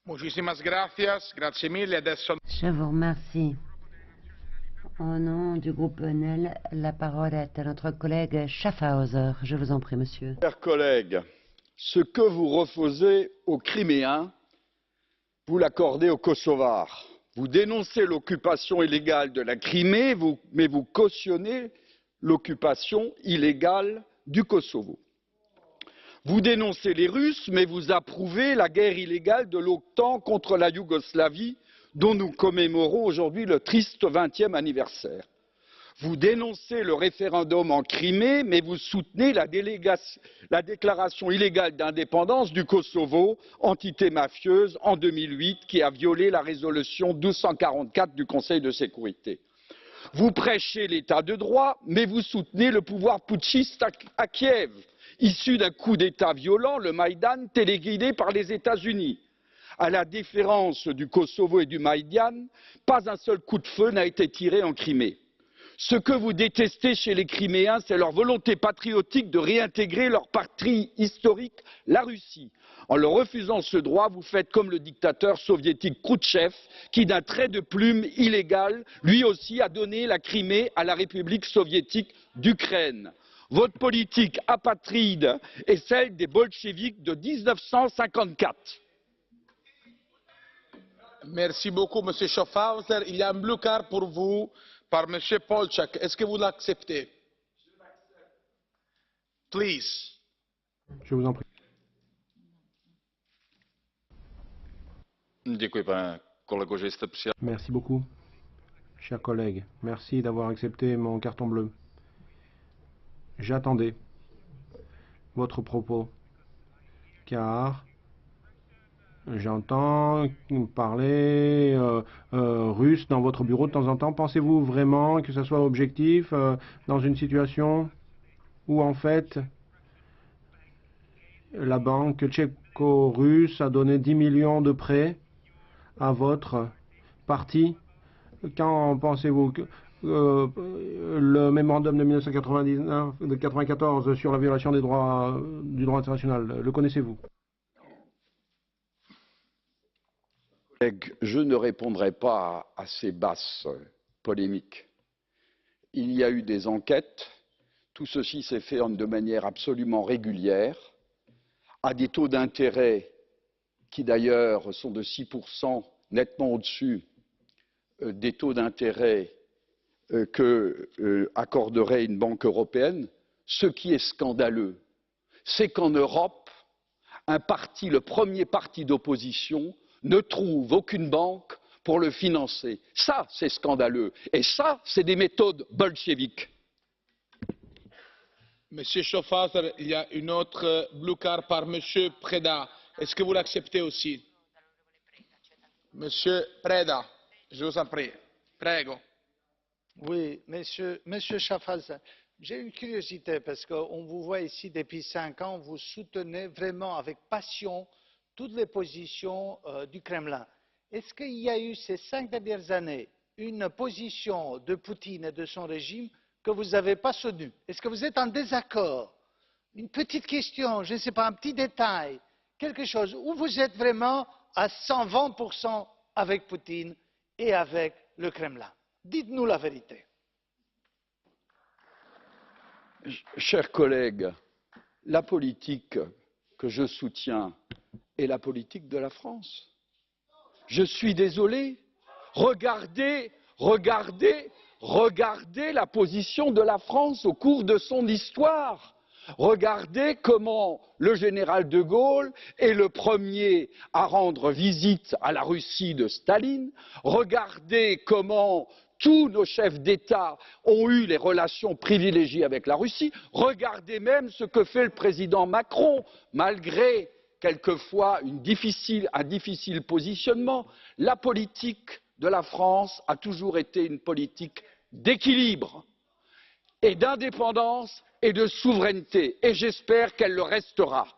Muchísimas gracias, grazie mille. Adesso... Je vous remercie. Au nom du groupe ENL, la parole est à notre collègue Schaffhauser. Je vous en prie, monsieur. Chers collègues, ce que vous refusez aux Criméens, vous l'accordez aux Kosovars. Vous dénoncez l'occupation illégale de la Crimée, mais vous cautionnez l'occupation illégale du Kosovo. Vous dénoncez les Russes, mais vous approuvez la guerre illégale de l'OTAN contre la Yougoslavie, dont nous commémorons aujourd'hui le triste 20e anniversaire. Vous dénoncez le référendum en Crimée, mais vous soutenez la déclaration illégale d'indépendance du Kosovo, entité mafieuse, en 2008, qui a violé la résolution 1244 du Conseil de sécurité. Vous prêchez l'état de droit, mais vous soutenez le pouvoir putschiste à Kiev, issu d'un coup d'État violent, le Maïdan, téléguidé par les États-Unis. À la différence du Kosovo et du Maïdan, pas un seul coup de feu n'a été tiré en Crimée. Ce que vous détestez chez les Criméens, c'est leur volonté patriotique de réintégrer leur patrie historique, la Russie. En leur refusant ce droit, vous faites comme le dictateur soviétique Khrouchtchev, qui d'un trait de plume illégal, lui aussi a donné la Crimée à la République soviétique d'Ukraine. Votre politique apatride est celle des bolcheviks de 1954. Merci beaucoup, Monsieur Schaffhauser. Il y a un blue card pour vous par Monsieur Polčák. Est-ce que vous l'acceptez? Please. Je vous en prie. Děkuji, pane kolego, že jste přijal. Merci beaucoup, chers collègues. Merci d'avoir accepté mon carton bleu. J'attendais votre propos, car j'entends parler russe dans votre bureau de temps en temps. Pensez-vous vraiment que ça soit objectif dans une situation où en fait la banque tchéco-russe a donné 10 millions de prêts à votre parti? Quand pensez-vous que le mémorandum de 1994 sur la violation du droit international, le connaissez-vous? Je ne répondrai pas à ces basses polémiques. Il y a eu des enquêtes. Tout ceci s'est fait de manière absolument régulière, à des taux d'intérêt qui d'ailleurs sont de 6%, nettement au-dessus des taux d'intérêt que accorderait une banque européenne. Ce qui est scandaleux, c'est qu'en Europe, le premier parti d'opposition ne trouve aucune banque pour le financer. Ça, c'est scandaleux. Et ça, c'est des méthodes bolcheviques. Monsieur Schaffhauser, il y a une autre blue card par Monsieur Preda. Est-ce que vous l'acceptez aussi? Monsieur Preda, je vous en prie. Prego. Oui, monsieur Schaffhauser, j'ai une curiosité parce qu'on vous voit ici depuis 5 ans, vous soutenez vraiment avec passion toutes les positions du Kremlin. Est-ce qu'il y a eu ces 5 dernières années une position de Poutine et de son régime que vous n'avez pas soutenue? Est-ce que vous êtes en désaccord? Une petite question, je ne sais pas, un petit détail, quelque chose où vous êtes vraiment à 120% avec Poutine et avec le Kremlin? Dites-nous la vérité. Chers collègues, la politique que je soutiens est la politique de la France. Je suis désolé. Regardez la position de la France au cours de son histoire. Regardez comment le général de Gaulle est le premier à rendre visite à la Russie de Staline. Regardez comment tous nos chefs d'État ont eu les relations privilégiées avec la Russie. Regardez même ce que fait le président Macron, malgré quelquefois un difficile positionnement. La politique de la France a toujours été une politique d'équilibre et d'indépendance et de souveraineté, et j'espère qu'elle le restera.